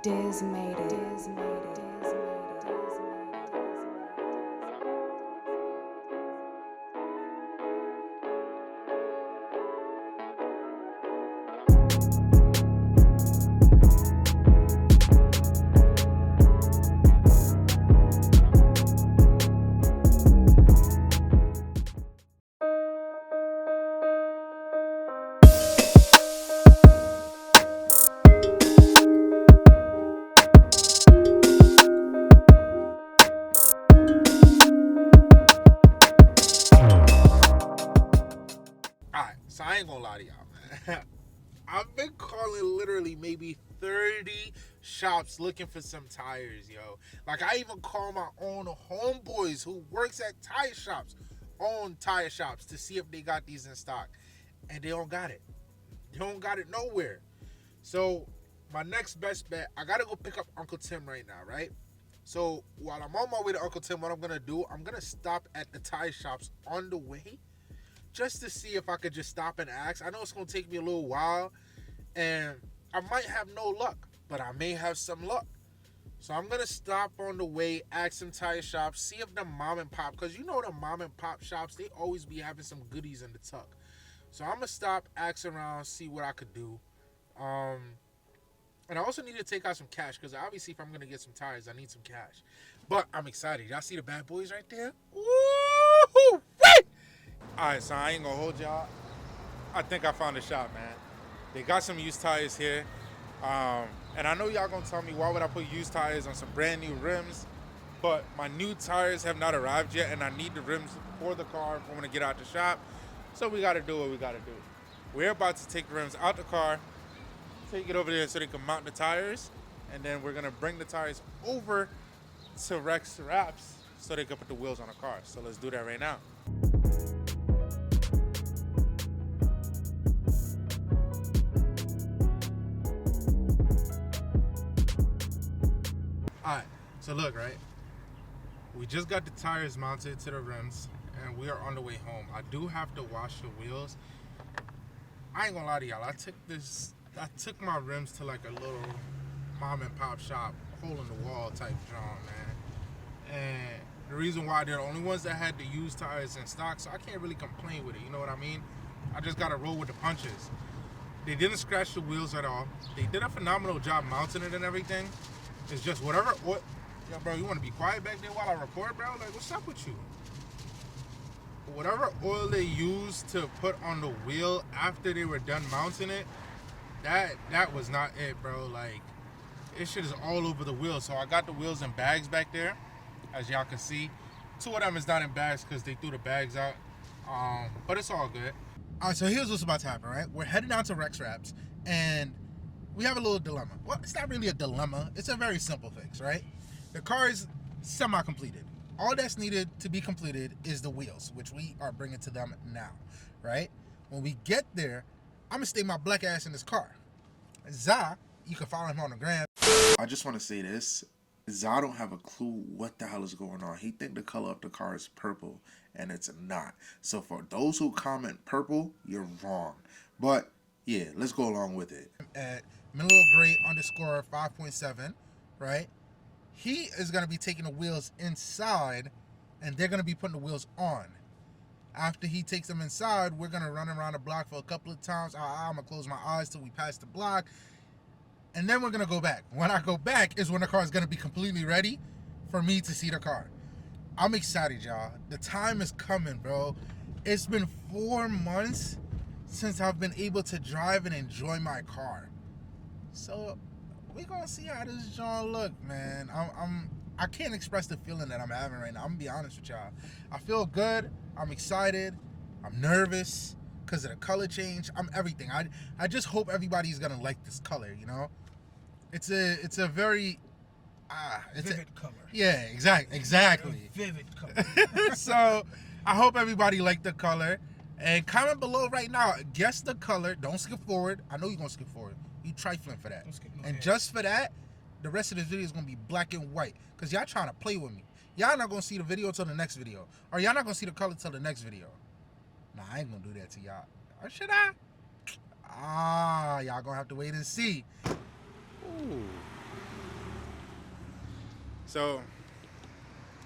Diz made it. Alright, so I ain't gonna lie to y'all, man. I've been calling literally maybe 30 shops looking for some tires, yo. Like, I even call my own homeboys who works at tire shops, own tire shops, to see if they got these in stock. And they don't got it. They don't got it nowhere. So, my next best bet, I gotta go pick up Uncle Tim right now, right? So, while I'm on my way to Uncle Tim, what I'm gonna do, I'm gonna stop at the tire shops on the way just to see if I could just stop and ask. I know it's going to take me a little while, and I might have no luck, but I may have some luck. So I'm going to stop on the way, ask some tire shops, see if the mom and pop, because you know the mom and pop shops, they always be having some goodies in the tuck. So I'm going to stop, ask around, see what I could do. And I also need to take out some cash, because obviously if I'm going to get some tires, I need some cash. But I'm excited. Y'all see the bad boys right there? Woo! Alright, so I ain't gonna hold y'all. I think I found a shop, man. They got some used tires here. And I know y'all gonna tell me, why would I put used tires on some brand new rims? But my new tires have not arrived yet, and I need the rims for the car if I'm gonna get out the shop. So we gotta do what we gotta do. We're about to take the rims out the car, take it over there so they can mount the tires, and then we're gonna bring the tires over to Rex Wraps so they can put the wheels on the car. So let's do that right now. Alright, so look, right? We just got the tires mounted to the rims, and we are on the way home. I do have to wash the wheels. I ain't gonna lie to y'all. I took my rims to like a little mom and pop shop, hole in the wall type joint, man. And the reason why they're the only ones that had the used tires in stock, so I can't really complain with it. You know what I mean? I just gotta roll with the punches. They didn't scratch the wheels at all. They did a phenomenal job mounting it and everything. It's just whatever oil. Yo, bro, you want to be quiet back there while I record, bro? Like, what's up with you? Whatever oil they used to put on the wheel after they were done mounting it, that was not it, bro. Like, this shit is all over the wheel. So I got the wheels in bags back there, as y'all can see. 2 of them is not in bags because they threw the bags out. But it's all good. All right, so here's what's about to happen, right? We're heading down to Rex Wraps, and we have a little dilemma. Well, it's not really a dilemma. It's a very simple fix, right? The car is semi-completed. All that's needed to be completed is the wheels, which we are bringing to them now, right? When we get there, I'm going to stay my black ass in this car. Za, you can follow him on the gram. I just want to say this. Za don't have a clue what the hell is going on. He think the color of the car is purple, and it's not. So for those who comment purple, you're wrong. But yeah, let's go along with it. At _gray_5.7, right? He is going to be taking the wheels inside, and they're going to be putting the wheels on. After he takes them inside, we're going to run around the block for a couple of times. I'm going to close my eyes till we pass the block, and then we're going to go back. When I go back is when the car is going to be completely ready for me to see the car. I'm excited, y'all. The time is coming, bro. It's been 4 months since I've been able to drive and enjoy my car. So we're gonna see how this joint look, man. I can't express the feeling that I'm having right now. I'm gonna be honest with y'all. I feel good. I'm excited. I'm nervous because of the color change. I'm everything. I just hope everybody's gonna like this color. You know, it's a very it's vivid color. Yeah, exactly. Vivid color. So I hope everybody liked the color. And comment below right now. Guess the color. Don't skip forward. I know you're gonna skip forward. You trifling for that. And just for that, the rest of this video is gonna be black and white. Cause y'all trying to play with me. Y'all not gonna see the video till the next video. Or y'all not gonna see the color till the next video. Nah, I ain't gonna do that to y'all. Or should I? Y'all gonna have to wait and see. Ooh. So,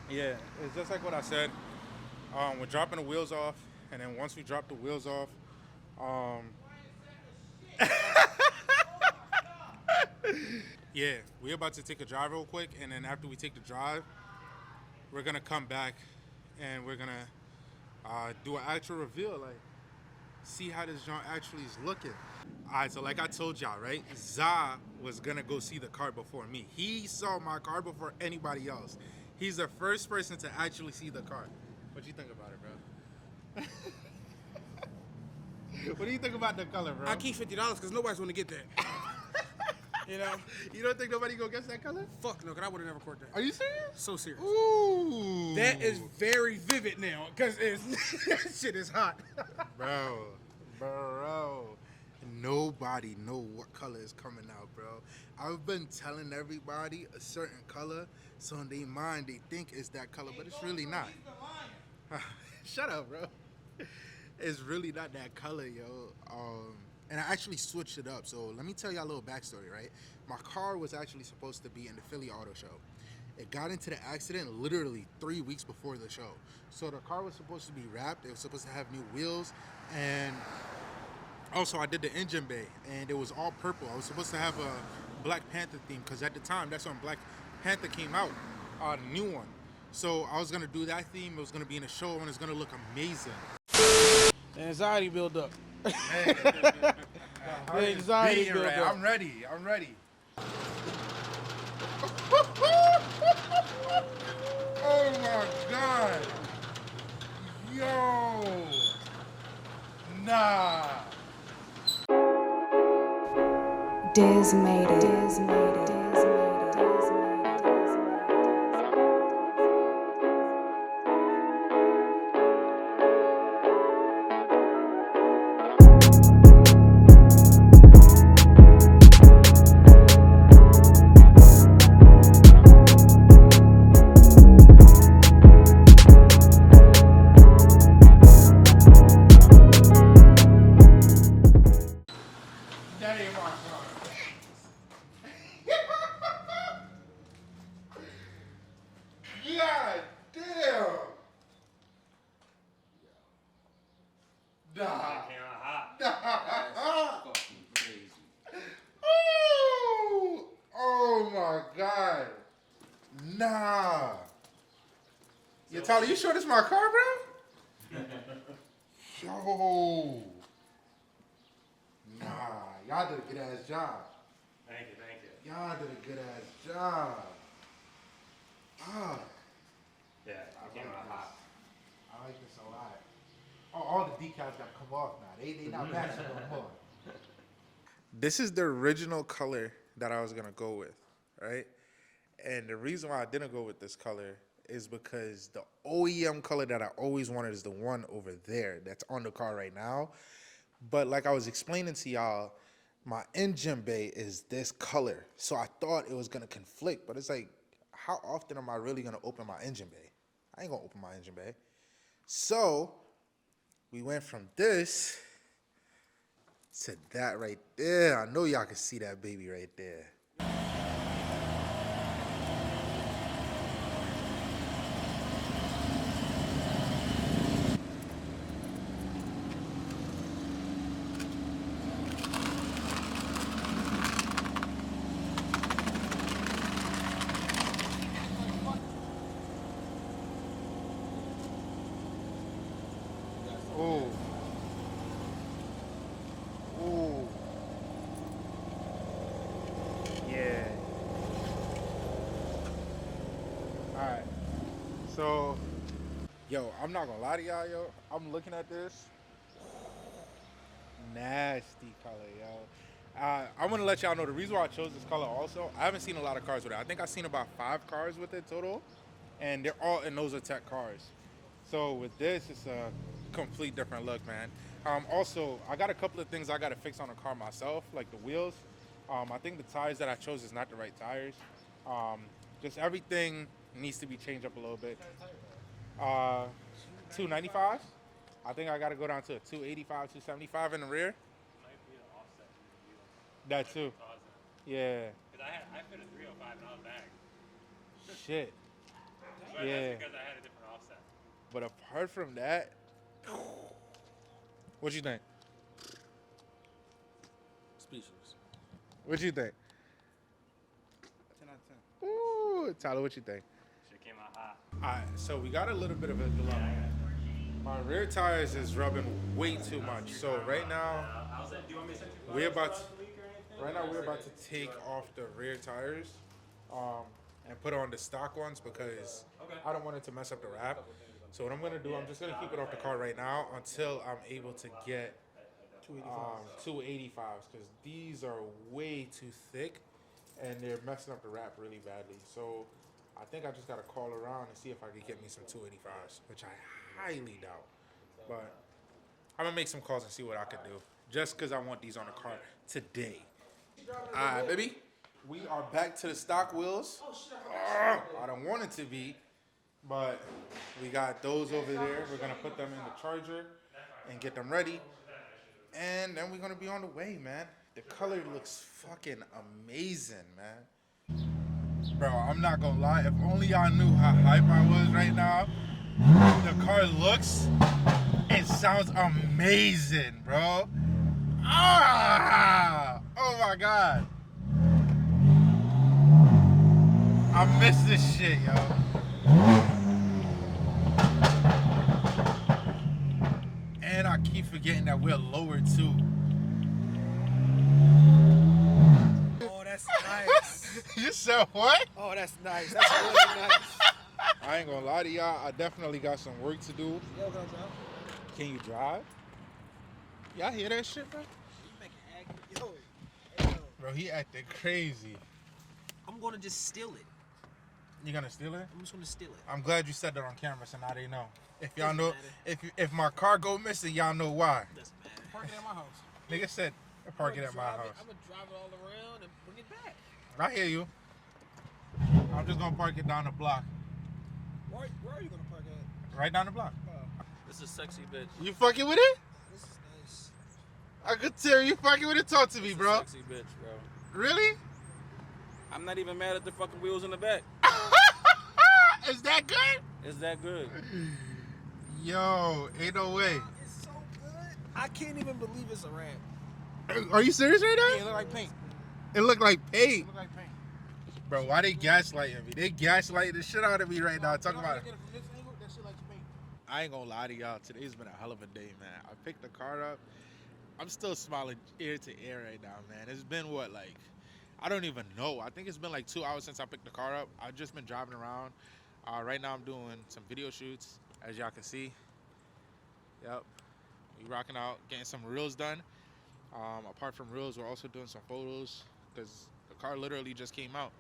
yeah, it's just like what I said. We're dropping the wheels off, and then once we drop the wheels off, um, yeah, we're about to take a drive real quick, and then after we take the drive, we're gonna come back, and we're gonna do an actual reveal, like see how this joint actually is looking. All right, so like I told y'all, right? Za was gonna go see the car before me. He saw my car before anybody else. He's the first person to actually see the car. What you think about it, bro? What do you think about the color, bro? I keep $50 because nobody's going to get that. You know? You don't think nobody gonna guess that color? Fuck no, because I would have never caught that. Are you serious? So serious. Ooh. That is very vivid now because that shit is hot. Bro. Nobody know what color is coming out, bro. I've been telling everybody a certain color, so in their mind they think it's that color, but it's really not. Shut up, bro. It's really not that color, yo. And I actually switched it up. So let me tell y'all a little backstory, right? My car was actually supposed to be in the Philly Auto Show. It got into the accident literally 3 weeks before the show. So the car was supposed to be wrapped. It was supposed to have new wheels. And also I did the engine bay, and it was all purple. I was supposed to have a Black Panther theme, because at the time, that's when Black Panther came out, the new one. So I was going to do that theme. It was going to be in a show, and it's going to look amazing. The anxiety build up. The anxiety build up. I'm ready. Oh my God. Yo. Nah. Diz made it. That ain't my car. God damn. Nah. Oh my God. Nah. Yeah, Tyler, you sure this is my car, bro? Yo. Nah, y'all did a good ass job. Thank you. Y'all did a good ass job. Ah, Yeah, I came out hot. I like this a lot. Oh, all the decals gotta come off now. They not matching no more. This is the original color that I was gonna go with, right? And the reason why I didn't go with this color is because the OEM color that I always wanted is the one over there that's on the car right now. But like I was explaining to y'all, my engine bay is this color. So I thought it was gonna conflict, but it's like, how often am I really gonna open my engine bay? I ain't gonna open my engine bay. So we went from this to that right there. I know y'all can see that baby right there. Oh. Oh. Yeah. Alright. So, yo, I'm not gonna lie to y'all, yo. I'm looking at this. Nasty color, yo. I want to let y'all know the reason why I chose this color also. I haven't seen a lot of cars with it. I think I've seen about 5 cars with it total. And they're all Inoza Tech cars. So with this, it's a complete different look, man. Also, I got a couple of things I got to fix on the car myself, like the wheels. I think the tires that I chose is not the right tires. Just everything needs to be changed up a little bit. 295. I think I got to go down to a 285, 275 in the rear. Might be the offset in the wheel. That too. Yeah. Because I fit a 305 and I was back. shit. But Yeah. that's because I had a different offset. But apart from that, what you think? Speechless. What you think? 10 out of 10. Ooh, Tyler, what you think? Shit came out hot. Alright, so we got a little bit of a dilemma. My rear tires is rubbing way too much. So right now, Do you want me to send you we're about photos about the leak or anything? right now we're about to take off the rear tires, and put on the stock ones because I don't want it to mess up the wrap. So what I'm gonna do, I'm just gonna keep it off the car right now until I'm able to get 285s because these are way too thick and they're messing up the wrap really badly. So I think I just gotta call around and see if I can get me some 285s, which I highly doubt. But I'm gonna make some calls and see what I can do, just because I want these on the car today. All right, baby. We are back to the stock wheels. I don't want it to be, but we got those over there. We're gonna put them in the charger and get them ready, and then we're gonna be on the way, man. The color looks fucking amazing, man. Bro, I'm not gonna lie. If only y'all knew how hype I was right now. The car looks and sounds amazing, bro. Ah! Oh my god. I miss this shit, yo. And I keep forgetting that we're lower too. Oh, that's nice. You said what? Oh, that's nice. That's really nice. I ain't gonna lie to y'all. I definitely got some work to do. Yo, can I drive? Can you drive? Y'all hear that shit, bro? You make it act. Yo. Bro, he acting crazy. I'm gonna just steal it. You gonna steal it? I'm just gonna steal it. I'm glad you said that on camera, so now they know. If y'all Doesn't know, matter. if my car go missing, y'all know why. Doesn't matter. Park it at my house. Nigga said, park it at my house. I'm gonna drive it all around and bring it back. I hear you. I'm just gonna park it down the block. Where are you gonna park at? Right down the block. This is sexy bitch. You fucking with it? This is nice. I could tell you fucking with it. Talk to me, bro. Sexy bitch, bro. Really? I'm not even mad at the fucking wheels in the back. Is that good? It's that good. Yo, ain't no way. It's so good. I can't even believe it's a wrap. Are you serious right Yeah, it now? look like paint. It look like paint. It look like paint. Bro, why they gaslighting me? They gaslighting the shit out of me right now. Talk You know, about I it. get it from this angle, that shit like paint. I ain't gonna lie to y'all. Today's been a hell of a day, man. I picked the car up. I'm still smiling ear to ear right now, man. It's been what, like, I don't even know. I think it's been like 2 hours since I picked the car up. I've just been driving around. Right now I'm doing some video shoots, as y'all can see. Yep. We rocking out, getting some reels done. Apart from reels, we're also doing some photos because the car literally just came out.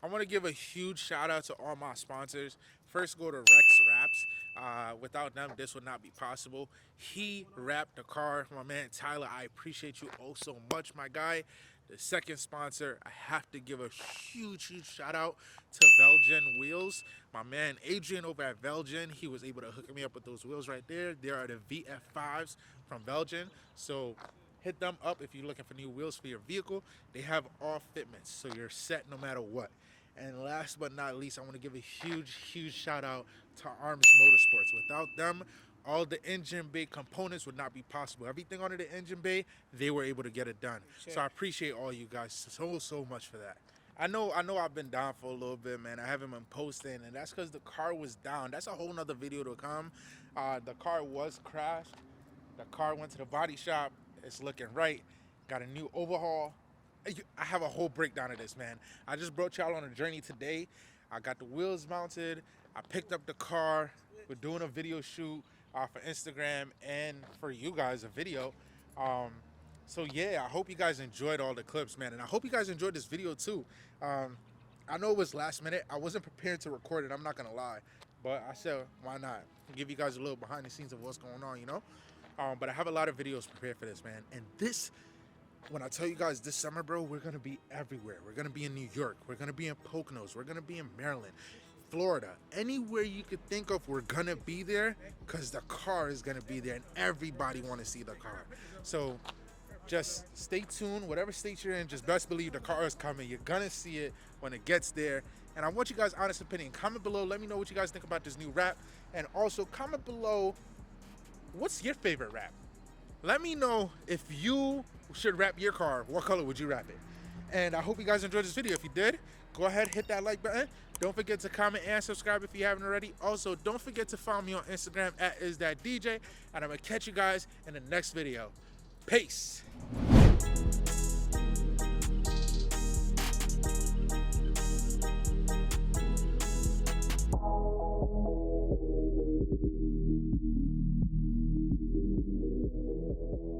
I want to give a huge shout out to all my sponsors. First, go to Rex Wraps. Without them, this would not be possible. He wrapped the car. My man Tyler, I appreciate you oh so much, my guy. The second sponsor, I have to give a huge shout out to Velgen Wheels. My man Adrian over at Velgen, he was able to hook me up with those wheels right there. They are the VF5s from Velgen. So hit them up if you're looking for new wheels for your vehicle. They have all fitments, so you're set no matter what. And last but not least, I want to give a huge shout out to Arms Motorsports. Without them, all the engine bay components would not be possible. Everything under the engine bay, they were able to get it done. So I appreciate all you guys so much for that. I know I've been down for a little bit, man. I haven't been posting, and that's because the car was down. That's a whole nother video to come. The car was crashed. The car went to the body shop. It's looking right. Got a new overhaul. I have a whole breakdown of this, man. I just brought y'all on a journey today. I got the wheels mounted. I picked up the car. We're doing a video shoot for Instagram and for you guys, a video. So yeah, I hope you guys enjoyed all the clips, man. And I hope you guys enjoyed this video too. I know it was last minute. I wasn't prepared to record it, I'm not gonna lie. But I said, why not? Give you guys a little behind the scenes of what's going on, you know? But I have a lot of videos prepared for this, man. And this, when I tell you guys this summer, bro, we're gonna be everywhere. We're gonna be in New York. We're gonna be in Poconos. We're gonna be in Maryland, Florida. Anywhere you could think of, we're gonna be there because the car is gonna be there and everybody wanna see the car. So just stay tuned. Whatever state you're in, just best believe the car is coming. You're gonna see it when it gets there. And I want you guys' honest opinion. Comment below. Let me know what you guys think about this new wrap. And also comment below, what's your favorite wrap? Let me know if you should wrap your car. What color would you wrap it? And I hope you guys enjoyed this video. If you did, go ahead, hit that like button. Don't forget to comment and subscribe if you haven't already. Also, don't forget to follow me on Instagram at isthatdj. And I'm gonna catch you guys in the next video. Peace. Dismayed.